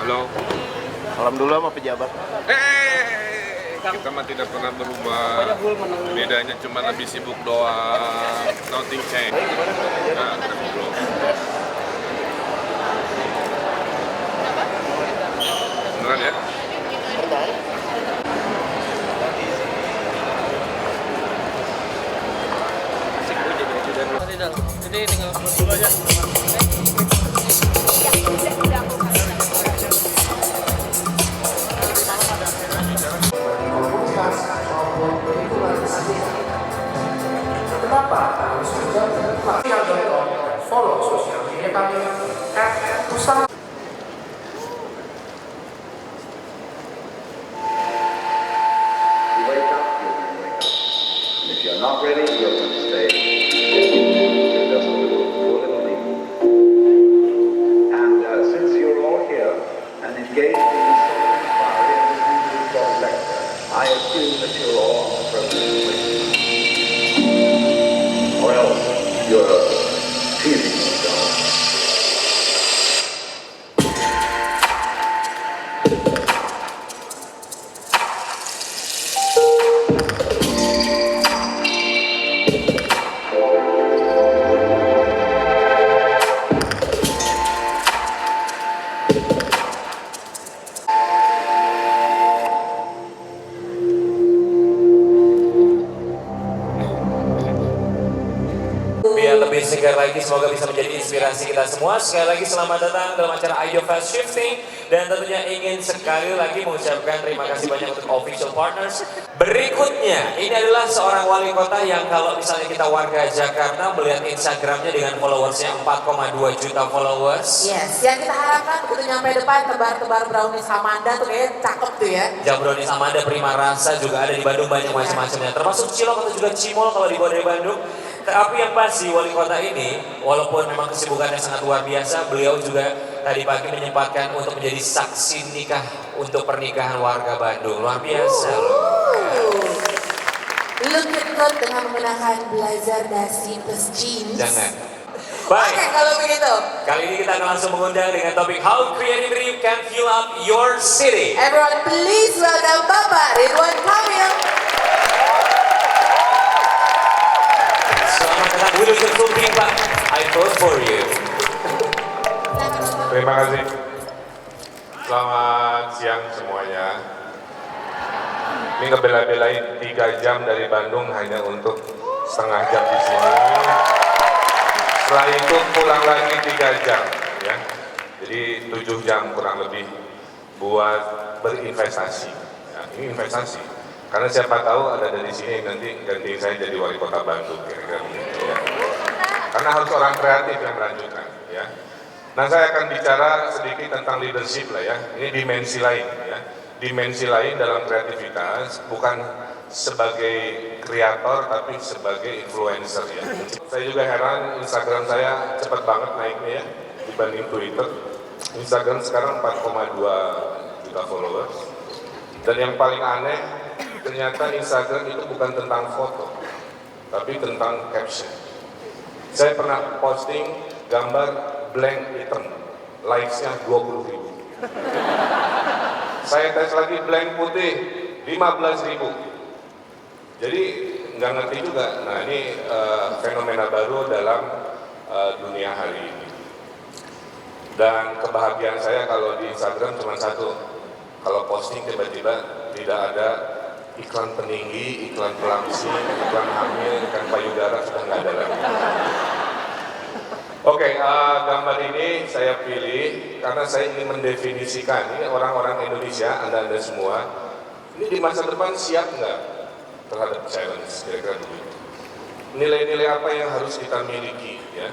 Halo. Salam dulu sama pejabat. Kita mah tidak pernah berubah. Bedanya cuma lebih sibuk doang. Nothing change. Nah, kita ngobrol. Beneran ya? Jadi tinggal dulu aja. Kenapa harus follow sosial media kami usaha. If you're not ready, you're going to stay. You're just a little bullet. And since you're all here and engaged in this inquiry and this lecture, I assume that you're all on the appropriate way. Or else you're teasing yourself. Biar lebih segar lagi, semoga bisa menjadi inspirasi kita semua. Sekali lagi selamat datang dalam acara Idol Fast Shifting. Dan tentunya ingin sekali lagi mengucapkan terima kasih banyak untuk official partners. Berikutnya, ini adalah seorang wali kota yang kalau misalnya kita warga Jakarta melihat Instagramnya dengan followersnya 4,2 juta followers. Yes, yang kita harapkan untuk nyampe depan tebar-tebar brownies Amanda tuh kayaknya cakep tuh ya. Brownies Amanda Prima Rasa juga ada di Bandung, banyak macam-macamnya. Termasuk cilok atau juga cimol kalau dibawa dari Bandung. Tapi yang pasti wali kota ini, walaupun memang kesibukannya sangat luar biasa, beliau juga tadi pagi menyempatkan untuk menjadi saksi nikah untuk pernikahan warga Bandung. Luar biasa loh. Look at good dengan menggunakan blazer dasi plus jeans. Jangan. Baik. Oke, kalau begitu. Kali ini kita akan langsung mengundang dengan topik How Creativity Can Fill Up Your City. Everyone please welcome Bapak Ridwan Kamil. Selamat datang, we look at Pak. I vote for you. Terima kasih. Selamat siang semuanya. Ini ngebela-belain 3 jam dari Bandung hanya untuk setengah jam di sini. Setelah itu pulang lagi 3 jam, ya. Jadi 7 jam kurang lebih buat berinvestasi. Ya, ini investasi. Karena siapa tahu ada dari sini yang nanti ganti saya jadi wali kota Bandung, kira-kira begitu ya. Karena harus orang kreatif yang melanjutkan, ya. Nah, saya akan bicara sedikit tentang leadership lah ya. Ini dimensi lain ya. Dimensi lain dalam kreativitas, bukan sebagai kreator tapi sebagai influencer ya. Saya juga heran Instagram saya cepat banget naiknya ya dibanding Twitter. Instagram sekarang 4,2 juta followers. Dan yang paling aneh, ternyata Instagram itu bukan tentang foto, tapi tentang caption. Saya pernah posting gambar blank hitam, likes-nya 20.000. Saya tes lagi blank putih, 15.000. Jadi nggak ngerti juga. Nah, ini fenomena baru dalam dunia hari ini. Dan kebahagiaan saya kalau di Instagram cuma satu, kalau posting tiba-tiba tidak ada iklan peninggi, iklan pelangsing, iklan hamil, iklan payudara, sudah nggak ada lagi. Oke, gambar ini saya pilih karena saya ingin mendefinisikan ini orang-orang Indonesia, anda semua, ini di masa depan siap nggak terhadap challenge, kira-kira begitu. Nilai-nilai apa yang harus kita miliki, ya,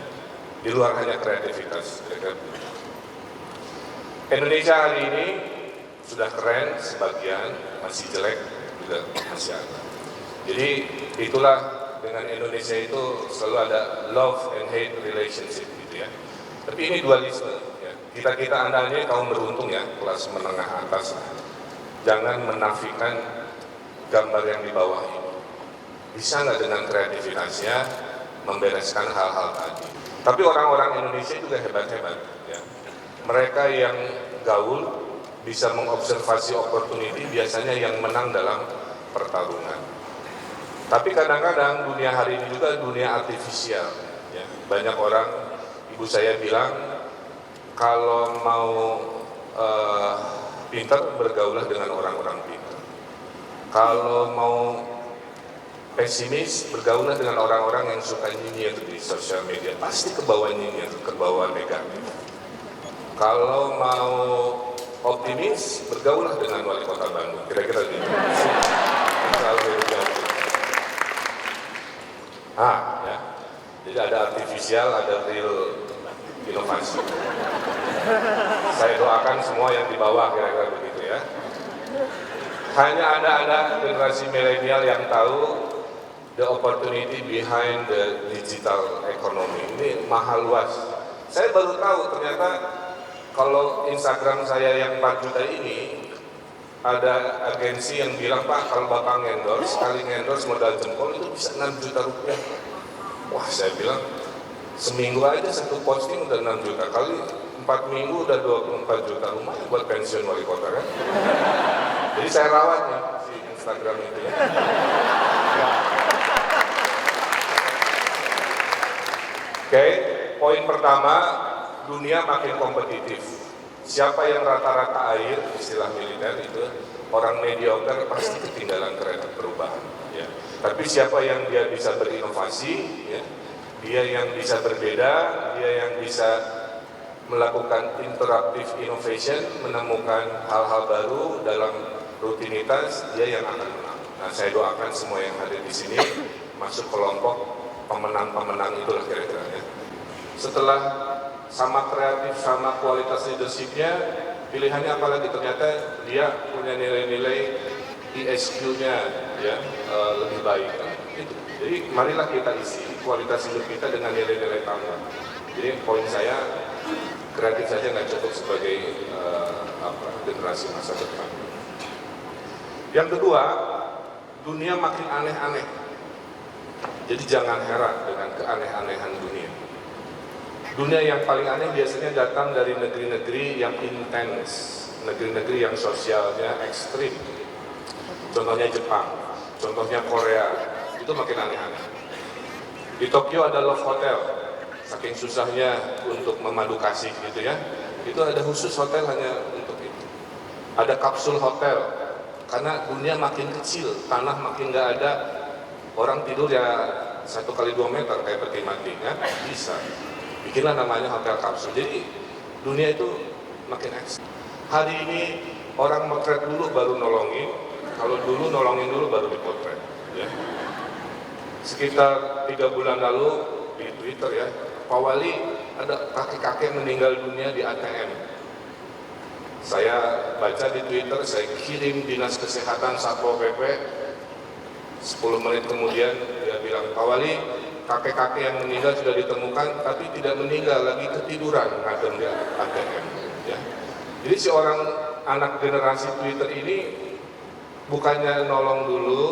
di luar hanya kreativitas, kira-kira begitu. Indonesia hari ini sudah keren, sebagian masih jelek, juga masih ada. Jadi itulah dengan Indonesia itu selalu ada love and hate relationship gitu ya. Tapi ini dualisme ya. Kita andalnya kaum beruntung ya, kelas menengah atas. Jangan menafikan gambar yang di bawah ini. Bisa nggak dengan kreativitasnya membereskan hal-hal tadi. Tapi orang-orang Indonesia juga hebat-hebat ya. Mereka yang gaul, bisa mengobservasi opportunity, biasanya yang menang dalam pertarungan. Tapi kadang-kadang dunia hari ini juga dunia artifisial. Ya. Banyak orang, ibu saya bilang, kalau mau pintar, bergaulah dengan orang-orang pintar. Kalau mau pesimis, bergaulah dengan orang-orang yang suka nyinyir di sosial media. Pasti ke bawah nyinyir, ke bawah negatif. Kalau mau optimis, bergaulah dengan wali kota Bandung. Kira-kira gitu. Ya. Jadi ada artifisial, ada real inovasi. Saya doakan semua yang di bawah kira-kira begitu ya. Hanya ada generasi milenial yang tahu the opportunity behind the digital economy. Ini mahal luas. Saya baru tahu ternyata kalau Instagram saya yang 4 juta ini, ada agensi yang bilang, Pak, kalau Bapak ngendorse, sekali ngendorse modal jempol itu bisa 6 juta rupiah. Wah, saya bilang, seminggu aja satu posting udah 6 juta, kali 4 minggu udah 24 juta, lumayan buat pensiun wali kota kan. Jadi saya rawat nih si Instagram itu ya. Oke, poin pertama, dunia makin kompetitif. Siapa yang rata-rata air, istilah militer itu, orang mediocre pasti ketinggalan kereta perubahan. Ya. Tapi siapa yang dia bisa berinovasi, ya, dia yang bisa berbeda, dia yang bisa melakukan interruptive innovation, menemukan hal-hal baru dalam rutinitas, dia yang akan menang. Nah, saya doakan semua yang hadir di sini masuk kelompok pemenang-pemenang itulah kira-kira ya. Setelah sama kreatif, sama kualitas leadership-nya, pilihannya apalagi ternyata dia punya nilai-nilai ESQ-nya ya, lebih baik kan? Gitu. Jadi marilah kita isi kualitas hidup kita dengan nilai-nilai tambah. Jadi poin saya, kreatif saja nggak cukup sebagai generasi masa depan. Yang kedua, dunia makin aneh-aneh. Jadi jangan heran dengan keaneh-anehan dunia. Dunia yang paling aneh biasanya datang dari negeri-negeri yang intens, negeri-negeri yang sosialnya ekstrim. Contohnya Jepang, contohnya Korea, itu makin aneh-aneh. Di Tokyo ada Love Hotel, saking susahnya untuk memadu kasih gitu ya. Itu ada khusus hotel hanya untuk itu. Ada kapsul hotel, karena dunia makin kecil, tanah makin nggak ada, orang tidur ya 1x2 meter kayak peti mati kan, bisa. Bikinlah namanya hotel kapsul. Jadi dunia itu makin ekstrim. Hari ini orang motret dulu baru nolongin, kalau dulu nolongin dulu baru dipotret. Ya. Sekitar 3 bulan lalu di Twitter ya, Pak Wali ada kakek-kakek meninggal dunia di ATM. Saya baca di Twitter, saya kirim dinas kesehatan Satpol PP. 10 menit kemudian dia bilang, Pak Wali, kakek-kakek yang meninggal sudah ditemukan, tapi tidak meninggal, lagi ketiduran ngadem di ATM. Ya. Jadi si orang anak generasi Twitter ini bukannya nolong dulu,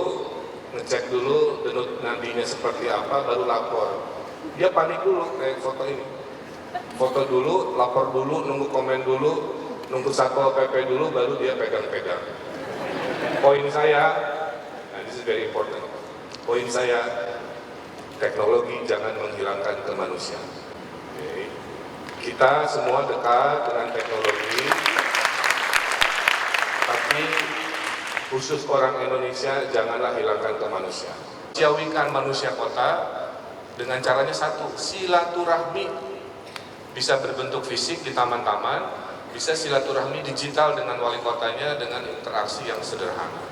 ngecek dulu denyut nadinya seperti apa, baru lapor. Dia panik dulu kayak foto ini. Foto dulu, lapor dulu, nunggu komen dulu, nunggu Satpol PP dulu, baru dia pegang-pegang. Poin saya, nah this is very important. Poin saya, teknologi jangan menghilangkan kemanusiaan. Okay. Kita semua dekat dengan teknologi, tapi khusus orang Indonesia janganlah hilangkan kemanusiaan. Manusiawikan manusia kota dengan caranya satu, silaturahmi. Bisa berbentuk fisik di taman-taman, bisa silaturahmi digital dengan wali kotanya dengan interaksi yang sederhana.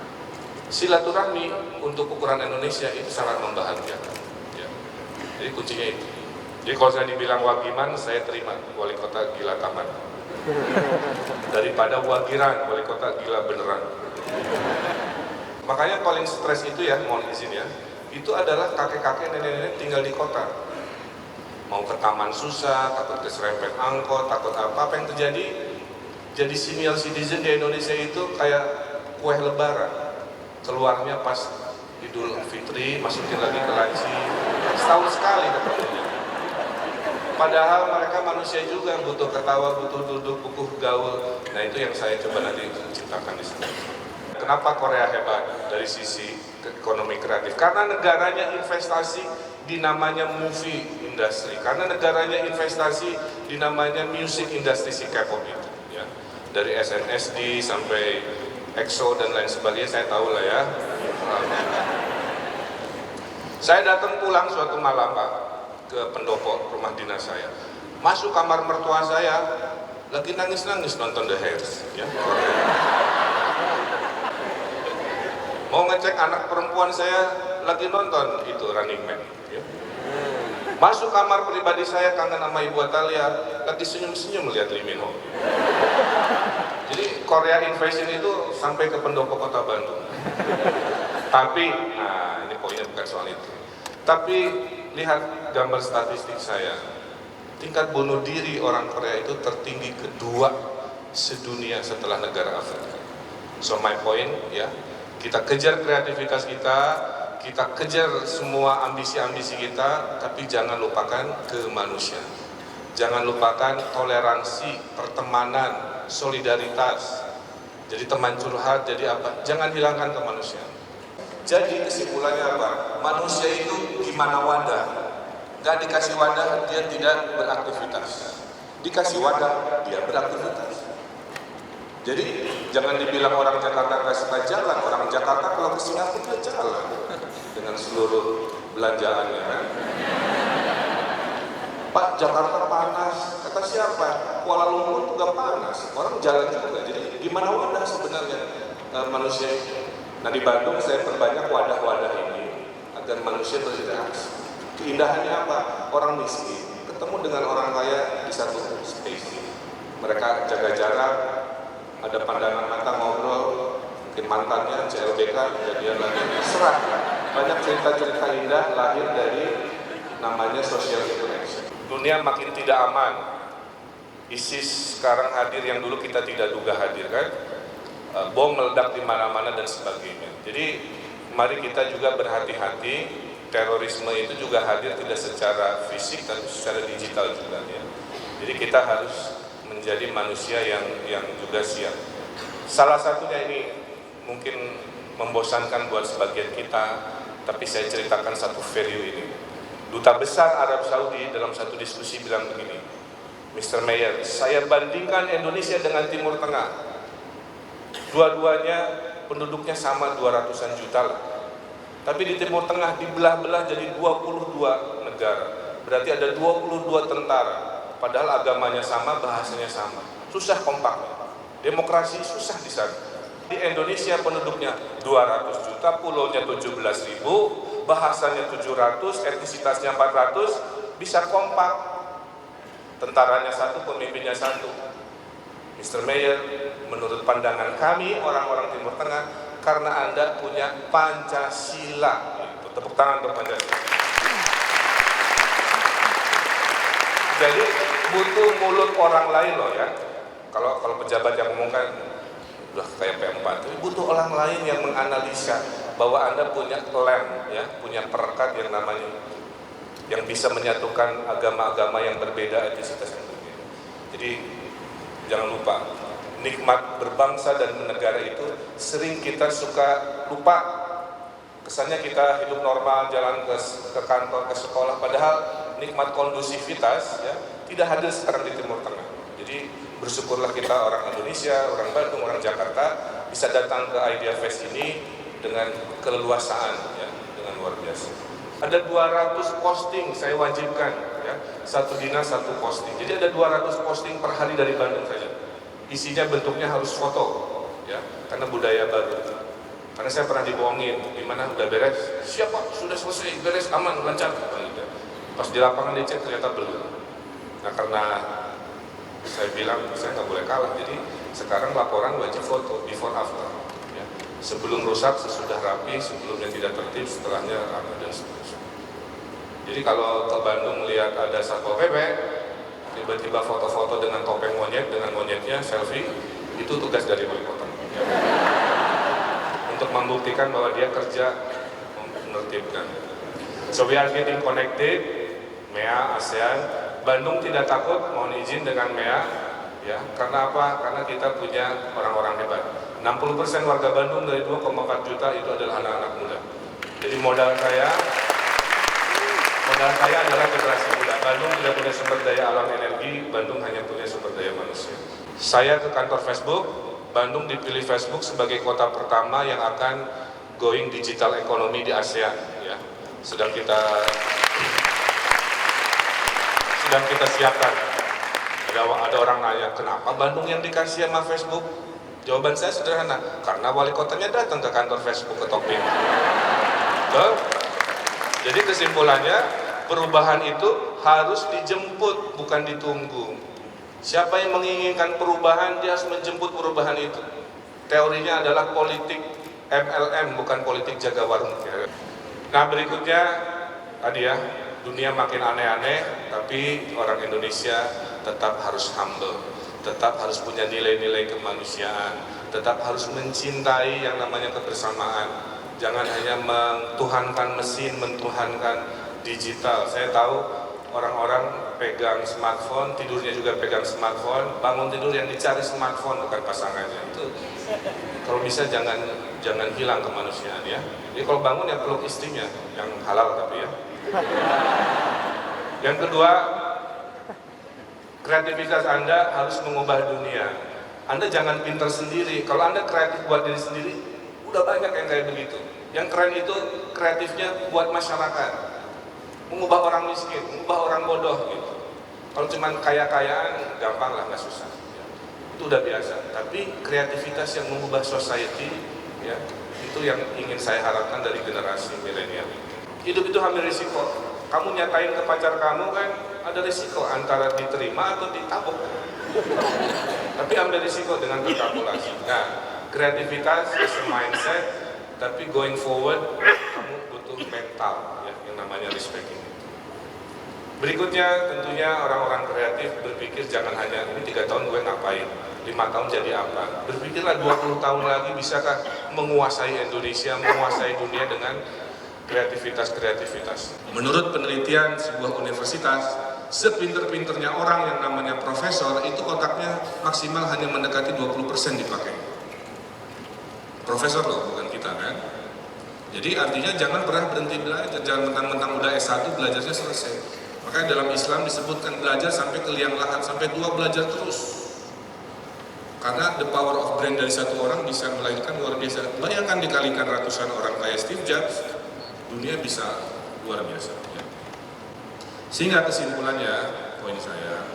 Silaturahmi untuk ukuran Indonesia itu sangat membahagiakan. Ya. Jadi kuncinya itu. Jadi kalau saya dibilang wagiman, saya terima wali kota gila taman. Daripada wagiran, wali kota gila beneran. Makanya paling stres itu ya, mohon izin ya, itu adalah kakek-kakek, nenek-nenek tinggal di kota. Mau ke taman susah, takut keserempet angkot, takut apa yang terjadi? Jadi senior citizen di Indonesia itu kayak kue lebaran. Keluarnya pas Idul Fitri, masukin lagi ke laci. Setahun sekali ketemunya. Padahal mereka manusia juga, butuh ketawa, butuh duduk, butuh gaul. Nah itu yang saya coba nanti ciptakan di sana. Kenapa Korea hebat dari sisi ekonomi kreatif? Karena negaranya investasi di namanya movie industry. Karena negaranya investasi di namanya music industry si K-pop itu. Ya. Dari SNSD sampai EXO dan lain sebagainya saya tahu lah ya. Saya datang pulang suatu malam Pak ke pendopo rumah dinas saya. Masuk kamar mertua saya, lagi nangis-nangis nonton The Hairs. Ya, mau ngecek anak perempuan saya, lagi nonton itu Running Man. Ya. Masuk kamar pribadi saya, kangen sama Ibu Atalia, lagi senyum-senyum melihat Lee Min Ho. Jadi Korea Invasion itu sampai ke pendopo kota Bandung. Tapi, nah ini poinnya bukan soal itu. Tapi lihat gambar statistik saya, tingkat bunuh diri orang Korea itu tertinggi kedua sedunia setelah negara Afrika. So my point ya, kita kejar kreativitas kita kejar semua ambisi-ambisi kita, tapi jangan lupakan kemanusiaan. Jangan lupakan toleransi, pertemanan, solidaritas. Jadi teman curhat, jadi apa? Jangan hilangkan kemanusiaan. Jadi kesimpulannya apa? Manusia itu gimana wadah? Gak dikasih wadah, dia tidak beraktivitas. Dikasih wadah, dia beraktivitas. Jadi jangan dibilang orang Jakarta nggak suka jalan. Orang Jakarta kalau ke Singapura jalan dengan seluruh belanjaannya. Kan? Pak, Jakarta panas. Kata siapa? Kuala Lumpur juga panas. Orang jalan juga. Jadi gimana wadah sebenarnya manusia itu? Nah di Bandung saya perbanyak wadah-wadah ini agar manusia berinteraksi. Keindahannya apa? Orang miskin ketemu dengan orang kaya di satu space. Mereka jaga jarak, ada pandangan mata ngobrol, mungkin mantannya CLBK kejadian lagi serah. Banyak cerita-cerita indah lahir dari namanya social interaction. Dunia makin tidak aman. ISIS sekarang hadir yang dulu kita tidak duga hadir kan? Bom meledak di mana-mana dan sebagainya. Jadi mari kita juga berhati-hati. Terorisme itu juga hadir tidak secara fisik tapi secara digital juga ya. Jadi kita harus menjadi manusia yang juga siap. Salah satunya ini mungkin membosankan buat sebagian kita, tapi saya ceritakan satu value ini. Duta Besar Arab Saudi dalam satu diskusi bilang begini, Mr. Mayor, saya bandingkan Indonesia dengan Timur Tengah. Dua-duanya penduduknya sama 200-an juta lah. Tapi di Timur Tengah dibelah-belah jadi 22 negara. Berarti ada 22 tentara. Padahal agamanya sama, bahasanya sama. Susah kompaknya. Demokrasi susah di sana. Di Indonesia penduduknya 200 juta, pulaunya 17.000, bahasanya 700, etnisitasnya 400, bisa kompak. Tentaranya satu, pemimpinnya satu. Mr. Mayor, menurut pandangan kami orang-orang Timur Tengah, karena Anda punya Pancasila. Tepuk tangan untuk Pancasila. Jadi butuh mulut orang lain loh ya. Kalau pejabat yang ngomongkan udah kayak P4, tapi butuh orang lain yang menganalisa bahwa Anda punya lem ya, punya perekat yang namanya yang bisa menyatukan agama-agama yang berbeda, etnisitas yang berbeda. Jadi jangan lupa, nikmat berbangsa dan bernegara itu sering kita suka lupa. Kesannya kita hidup normal, jalan ke kantor, ke sekolah, padahal nikmat kondusivitas ya, tidak hadir sekarang di Timur Tengah. Jadi bersyukurlah kita orang Indonesia, orang Bandung, orang Jakarta bisa datang ke Idea Fest ini dengan keleluasaan ya, dengan luar biasa. Ada 200 posting saya wajibkan ya, satu dinas satu posting. Jadi ada 200 posting per hari dari Bandung saja. Isinya bentuknya harus foto ya, karena budaya baru. Karena saya pernah dibohongin, gimana udah beres? Siapa? Sudah selesai, beres, aman, lancar. Pas di lapangan dicek ternyata belum. Nah karena saya bilang saya nggak boleh kalah, jadi sekarang laporan wajib foto before after. Ya. Sebelum rusak, sesudah rapi, sebelumnya tidak tertib, setelahnya rapi dan seterusnya. Jadi kalau ke Bandung lihat ada Satpol PP, tiba-tiba foto-foto dengan topeng monyet, dengan monyetnya selfie, itu tugas dari wali kota. Ya. Untuk membuktikan bahwa dia kerja menertibkan. So we are getting connected, MEA, ASEAN, Bandung tidak takut, mohon izin dengan MEA, ya. Karena apa? Karena kita punya orang-orang hebat. 60% warga Bandung dari 2,4 juta itu adalah anak-anak muda. Jadi modal saya adalah generasi muda. Bandung tidak punya sumber daya alam energi, Bandung hanya punya sumber daya manusia. Saya ke kantor Facebook, Bandung dipilih Facebook sebagai kota pertama yang akan going digital ekonomi di ASEAN. Ya. Sedang kita siapkan. Ada orang nanya, kenapa Bandung yang dikasih sama Facebook? Jawaban saya sederhana, karena wali kotanya datang ke kantor Facebook ke Tokping. Jadi kesimpulannya, perubahan itu harus dijemput, bukan ditunggu. Siapa yang menginginkan perubahan, dia harus menjemput perubahan itu. Teorinya adalah politik MLM, bukan politik jaga warung. Nah berikutnya, tadi ya, dunia makin aneh-aneh, tapi orang Indonesia tetap harus humble, tetap harus punya nilai-nilai kemanusiaan, tetap harus mencintai yang namanya kebersamaan. Jangan hanya mentuhankan mesin, mentuhankan digital. Saya tahu orang-orang pegang smartphone, tidurnya juga pegang smartphone, bangun tidur yang dicari smartphone bukan pasangannya. Itu kalau bisa jangan hilang kemanusiaan ya. Jadi kalau bangun ya peluk istrinya, yang halal tapi ya. Yang kedua, kreativitas Anda harus mengubah dunia. Anda jangan pintar sendiri. Kalau Anda kreatif buat diri sendiri, udah banyak yang kayak begitu. Yang keren itu kreatifnya buat masyarakat, mengubah orang miskin, mengubah orang bodoh gitu. Kalau cuma kaya-kayaan, gampang lah, nggak susah. Itu udah biasa. Tapi kreativitas yang mengubah society, ya, itu yang ingin saya harapkan dari generasi milenial. Hidup itu ambil risiko. Kamu nyatain ke pacar kamu kan ada risiko antara diterima atau ditabok. Tapi ambil risiko dengan berkalkulasi. Nah, kreativitas is a mindset, tapi going forward kamu butuh mental ya, yang namanya respecting. Berikutnya tentunya orang-orang kreatif berpikir jangan hanya ini 3 tahun gue ngapain, 5 tahun jadi apa. Berpikirlah 20 tahun lagi bisakah menguasai Indonesia, menguasai dunia dengan kreativitas. Menurut penelitian sebuah universitas, sepinter-pinternya orang yang namanya profesor itu otaknya maksimal hanya mendekati 20% dipakai. Profesor loh, bukan kita kan. Jadi artinya jangan pernah berhenti belajar, jangan mentang-mentang udah S1 belajarnya selesai. Makanya dalam Islam disebutkan belajar sampai ke liang lahat, sampai tua belajar terus. Karena the power of brain dari satu orang bisa melahirkan luar biasa. Bayangkan dikalikan ratusan orang kayak Steve Jobs, dunia bisa luar biasa. Ya. Sehingga kesimpulannya, poin saya,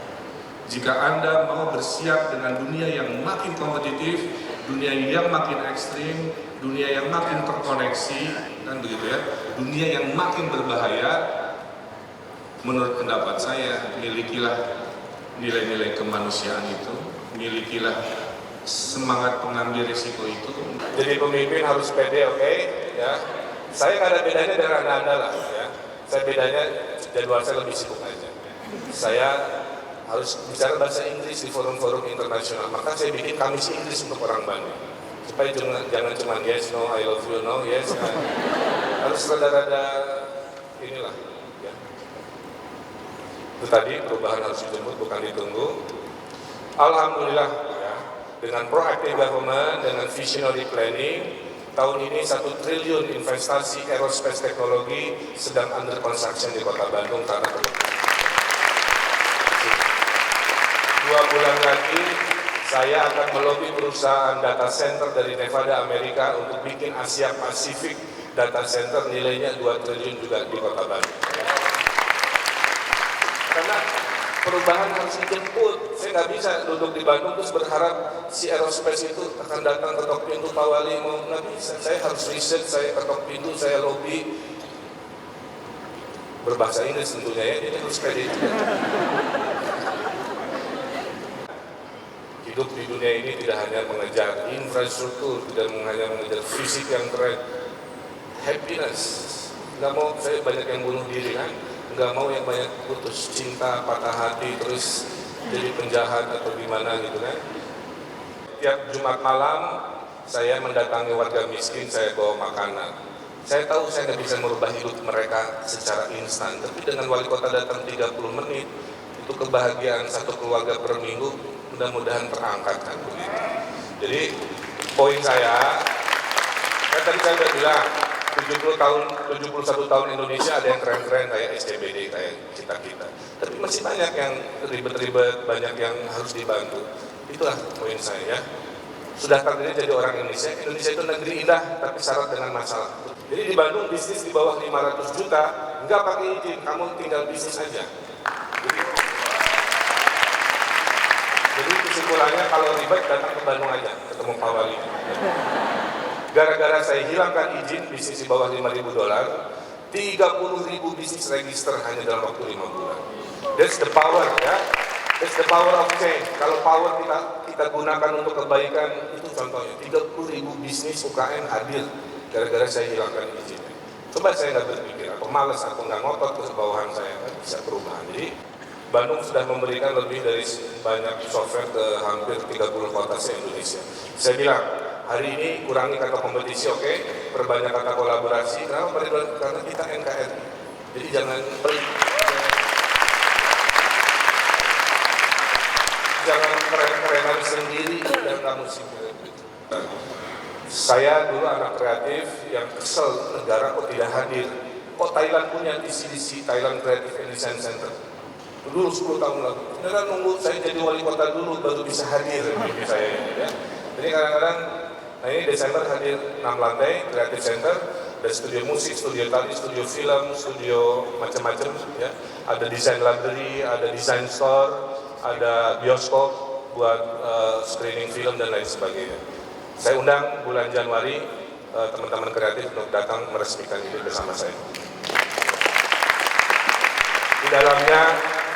jika Anda mau bersiap dengan dunia yang makin kompetitif, dunia yang makin ekstrim, dunia yang makin terkoneksi, kan begitu ya, dunia yang makin berbahaya, menurut pendapat saya, milikilah nilai-nilai kemanusiaan itu, milikilah semangat pengambil risiko itu. Jadi pemimpin harus pede, oke? Ya. Saya nggak ada bedanya dengan Anda lah, ya. Saya bedanya jadwal saya lebih sibuk aja. Saya harus bicara bahasa Inggris di forum-forum internasional, maka saya bikin kamis Inggris untuk orang Bandung. Supaya jangan cuma yes, no, I love you, no, yes. Harus rada-rada inilah. Ya. Itu tadi perubahan harus dijemput, bukan ditunggu. Alhamdulillah, ya, dengan proactive government, dengan visionary planning, tahun ini 1 triliun investasi aerospace teknologi sedang under construction di Kota Bandung karena 2 bulan lagi saya akan melobi perusahaan data center dari Nevada Amerika untuk bikin Asia Pasifik data center nilainya 2 triliun juga di Kota Bandung. Karena perubahan harus dijemput. Saya nggak bisa duduk di Bandung terus berharap si aerospace itu akan datang ketok pintu Pak Wali, mau nggak bisa. Saya harus riset, saya ketok pintu, saya lobby. Berbahasa Inggris tentunya ya, jadi harus pede juga. Hidup di dunia ini tidak hanya mengejar infrastruktur, tidak hanya mengejar fisik yang keren. Happiness. Nggak mau, saya banyak yang bunuh diri kan. Nggak mau yang banyak putus cinta, patah hati, terus jadi penjahat atau gimana gitu kan. Tiap Jumat malam saya mendatangi warga miskin, saya bawa makanan. Saya tahu saya nggak bisa merubah hidup mereka secara instan, tapi dengan wali kota datang 30 menit, untuk kebahagiaan satu keluarga per minggu mudah-mudahan terangkat kan begitu. Jadi poin saya, kan tadi saya udah bilang 71 tahun Indonesia ada yang keren-keren kayak SCBD, kayak kita. Tapi masih banyak yang ribet-ribet, banyak yang harus dibantu. Itulah poin saya ya. Sudah takdirnya jadi orang Indonesia. Indonesia itu negeri indah, tapi syarat dengan masalah. Jadi di Bandung bisnis di bawah 500 juta, nggak pakai izin, kamu tinggal bisnis aja. Jadi kesimpulannya kalau ribet datang ke Bandung aja, ketemu Pak Wali. Gara-gara saya hilangkan izin bisnis di bawah $5.000, 30.000 bisnis register hanya dalam waktu 5 bulan. That's the power ya. That's the power of change. Kalau power kita gunakan untuk kebaikan, itu contohnya 30.000 bisnis UKM hadir gara-gara saya hilangkan izin. Coba saya nggak berpikir, aku malas, aku nggak ngotot ke bawahan saya, nggak bisa perubahan. Jadi Bandung sudah memberikan lebih dari banyak software ke hampir 30 kota se-Indonesia. Saya bilang, hari ini kurangi kata kompetisi, oke, perbanyak kata kolaborasi. Kenapa? Karena kita NKRI. Jadi jangan keren-kerenan sendiri dan kamu sendiri. Saya dulu anak kreatif yang kesel negara kok tidak hadir. Kok Thailand punya TCDC, Thailand Creative and Design Center. Dulu 10 tahun lalu. Ternyata nunggu saya jadi wali kota dulu baru bisa hadir di saya ini ya. Jadi kadang-kadang, nah ini Desember hadir 6 lantai Creative Center, ada studio musik, studio tari, studio film, studio macam-macam ya. Ada desain library, ada desain store, ada bioskop buat screening film dan lain sebagainya. Saya undang bulan Januari teman-teman kreatif untuk datang meresmikan ini bersama saya. Di dalamnya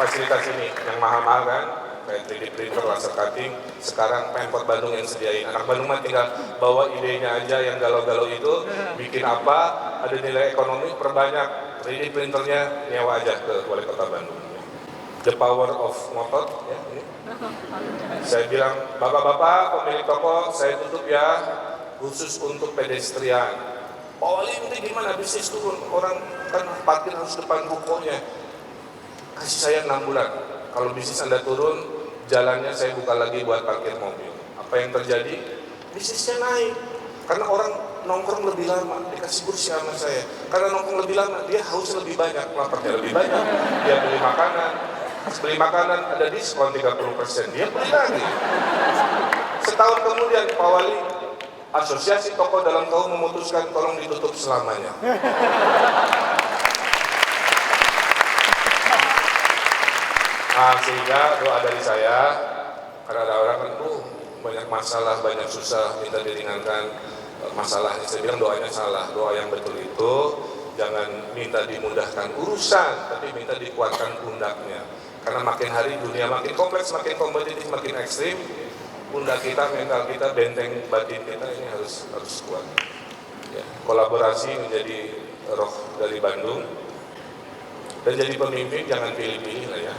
fasilitas ini yang mahal-mahal kan, kayak 3D printer, laser cutting, sekarang Pemkot Bandung yang sediain. Anak Bandung mah tinggal bawa idenya aja yang galau-galau itu, bikin apa, ada nilai ekonomi, perbanyak 3D printernya, nyewa aja ke Wali Kota Bandung. The power of motor, ya, ini. Saya bilang, bapak-bapak pemilik toko, saya tutup ya, khusus untuk pedestrian. Pak Wali nanti gimana bisnis turun, orang kan parkir harus depan rukonya. Kasih saya 6 bulan, kalau bisnis Anda turun, jalannya saya buka lagi buat parkir mobil. Apa yang terjadi? Bisnisnya naik, karena orang nongkrong lebih lama, dikasih kursi sama saya. Karena nongkrong lebih lama, dia haus lebih banyak, laparnya lebih banyak, dia beli makanan. Beli makanan ada diskon 30%, dia beli lagi. Setahun kemudian Pak Wali, asosiasi toko dalam kaum memutuskan tolong ditutup selamanya. Nah, sehingga doa dari saya, karena ada orang kan banyak masalah, banyak susah, minta diringankan masalahnya. Saya bilang doanya salah, doa yang betul itu jangan minta dimudahkan urusan, tapi minta dikuatkan pundaknya. Karena makin hari dunia makin kompleks, makin kompetitif, makin ekstrim, pundak kita, mental kita, benteng batin kita ini harus kuat. Ya, kolaborasi menjadi roh dari Bandung. Dan jadi pemimpin jangan pilih-pilih lah ya.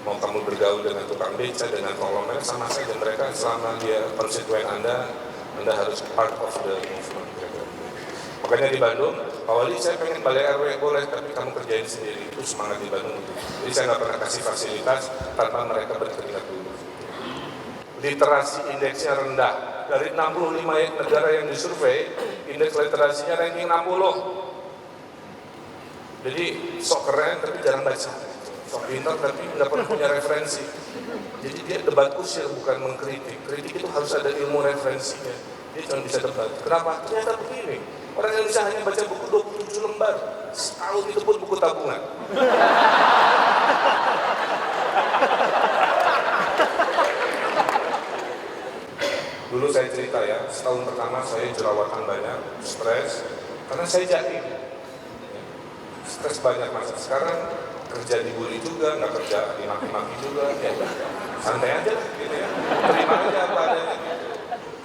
Mau kamu bergaul dengan tukang beca, dengan konglomerat, sama saja mereka selama dia konstituen Anda harus part of the movement. Makanya di Bandung, Pak Wali saya pengen balai RW, boleh, tapi kamu kerjain sendiri. Itu semangat di Bandung. Jadi saya nggak pernah kasih fasilitas tanpa mereka berkeringat dulu. Literasi indeksnya rendah. Dari 65 negara yang disurvei, indeks literasinya ranking 60. Jadi sok keren tapi jarang baca. Sok pintar tapi nggak pernah punya referensi. Jadi dia debat kusir bukan mengkritik. Kritik itu harus ada ilmu referensinya. Dia cuma bisa debat. Kenapa? Ternyata begini. Orang yang bisa hanya baca buku 27 lembar, setahun itu pun buku tabungan. Dulu saya cerita ya, setahun pertama saya jerawatan banyak, stres, karena saya jaim. Stres banyak masa. Sekarang kerja dibully juga, nggak kerja dimaki-maki juga, ya santai aja gitu ya. Terima aja apa adanya.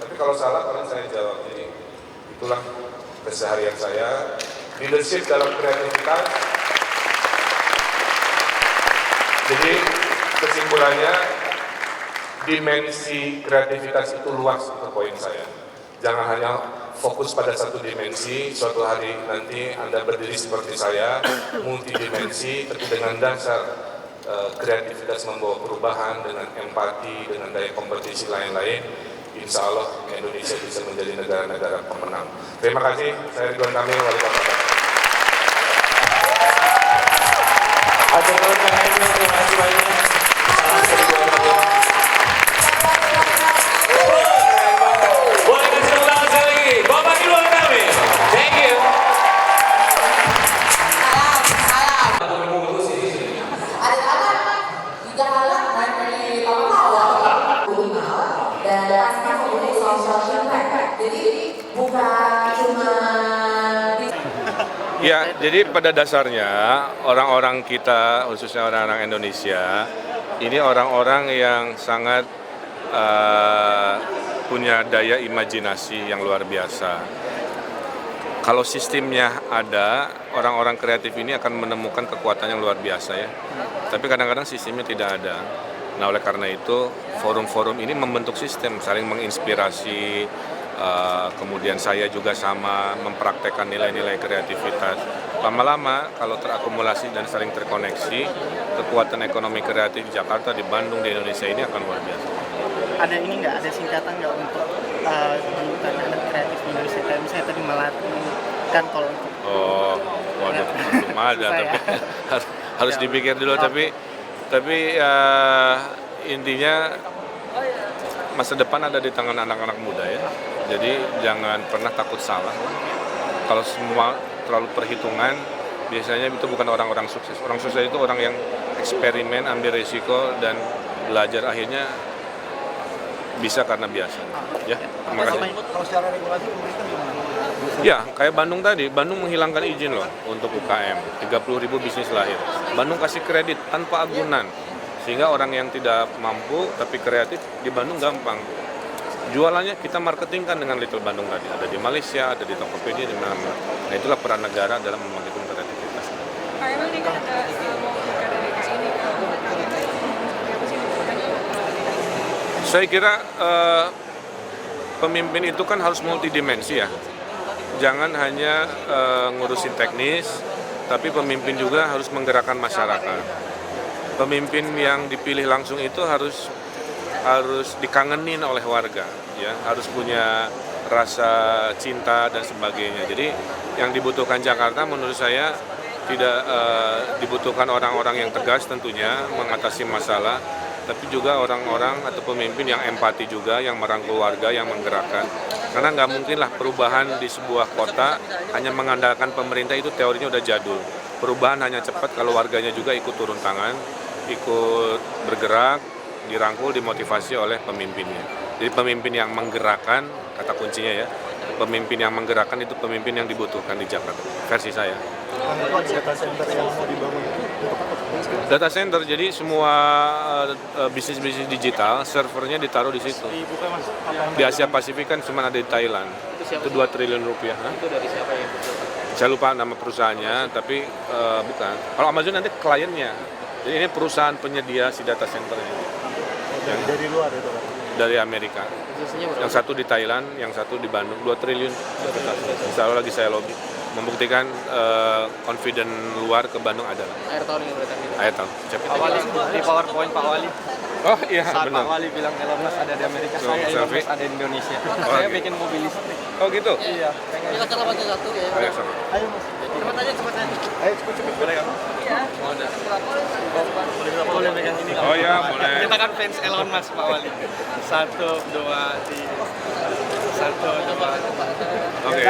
Tapi kalau salah paling saya jawab. Jadi itulah keseharian saya, leadership dalam kreativitas. Jadi kesimpulannya, dimensi kreativitas itu luas, itu poin saya. Jangan hanya fokus pada satu dimensi, suatu hari nanti Anda berdiri seperti saya, multidimensi, tapi dengan dasar kreativitas membawa perubahan dengan empati, dengan daya kompetisi lain-lain, insya Allah Indonesia bisa menjadi negara-negara pemenang. Terima kasih, saya Ridwan Kamil, Wali Kota Medan. Atur nuhun Kang Emil, terima kasih banyak. Salam dari Ridwan Kamil. Boleh kasih tepuk tangan sekali lagi, Bapak Ridwan Kamil. Thank you. Ada apa? Juga halal dari awal dan pasti mempunyai social impact. Jadi bukan cuma Ya, jadi pada dasarnya orang-orang kita, khususnya orang-orang Indonesia, ini orang-orang yang sangat punya daya imajinasi yang luar biasa. Kalau sistemnya ada, orang-orang kreatif ini akan menemukan kekuatan yang luar biasa ya. Tapi kadang-kadang sistemnya tidak ada. Nah, oleh karena itu, forum-forum ini membentuk sistem, saling menginspirasi. Kemudian saya juga sama mempraktekkan nilai-nilai kreativitas. Lama-lama kalau terakumulasi dan saling terkoneksi, kekuatan ekonomi kreatif di Jakarta, di Bandung, di Indonesia ini akan luar biasa. Ada ini nggak, ada singkatan nggak untuk julukan anak kreatif di Indonesia? Kayak misalnya tadi Melati, kan kalau untuk... Oh, waduh, belum ada, tapi harus dipikir dulu. Tapi intinya masa depan ada di tangan anak-anak muda ya. Jadi jangan pernah takut salah. Kalau semua terlalu perhitungan, biasanya itu bukan orang-orang sukses. Orang sukses itu orang yang eksperimen, ambil risiko, dan belajar akhirnya bisa karena biasa. Ya, terima kasih. Kalau secara regulasi pemerintah gimana? Ya, kayak Bandung tadi, Bandung menghilangkan izin loh untuk UKM, 30.000 bisnis lahir. Bandung kasih kredit tanpa agunan, sehingga orang yang tidak mampu tapi kreatif di Bandung gampang. Jualannya kita marketingkan dengan Little Bandung tadi, ada di Malaysia, ada di Tokopedia, di mana-mana. Nah, itulah peran negara dalam membangkitkan kreativitas. Pak Emil ini kan ada mau pilkada DKI ini, apa sih makanya? Saya kira pemimpin itu kan harus multidimensi ya. Jangan hanya ngurusin teknis, tapi pemimpin juga harus menggerakkan masyarakat. Pemimpin yang dipilih langsung itu harus dikangenin oleh warga, ya, harus punya rasa cinta dan sebagainya. Jadi yang dibutuhkan Jakarta menurut saya tidak dibutuhkan orang-orang yang tegas tentunya mengatasi masalah, tapi juga orang-orang atau pemimpin yang empati juga, yang merangkul warga, yang menggerakkan. Karena nggak mungkinlah perubahan di sebuah kota hanya mengandalkan pemerintah, itu teorinya udah jadul. Perubahan hanya cepat kalau warganya juga ikut turun tangan, ikut bergerak, dirangkul, dimotivasi oleh pemimpinnya. Jadi pemimpin yang menggerakkan, kata kuncinya ya, pemimpin yang menggerakkan itu pemimpin yang dibutuhkan di Jakarta, versi saya. Data center yang mau dibangun Data center, jadi semua bisnis-bisnis digital, servernya ditaruh di situ. Di Asia Pasifik kan cuma ada di Thailand, itu 2 triliun rupiah. Itu dari siapa ya? Saya lupa nama perusahaannya, tapi bukan. Kalau Amazon nanti kliennya, jadi ini perusahaan penyedia si data center ini. dari luar itu kan? Dari Amerika. Yang satu di Thailand, yang satu di Bandung, 2 triliun. Insya Allah lagi saya lobby. Membuktikan confident luar ke Bandung adalah. Akhir tahun ini berarti. Akhir tahun. Pak Wali, di PowerPoint Pak Wali. Oh iya, Saat benar. Pak Wali bilang Elon Musk ada di Amerika, So, saya Elon selfie? Musk ada di Indonesia. Oh, Saya gitu. bikin mobil listrik. Oh gitu? Iya. Kita cara pakai satu ya. Ayo, sama. Ayo mas, Cepat aja. ayo cepet-cepet. Boleh kan? Iya. Boleh pegang ini. Oh ya, boleh. Kita kan fans Elon Musk Pak Wali. 1, 2, 3. 1, 2. Oke.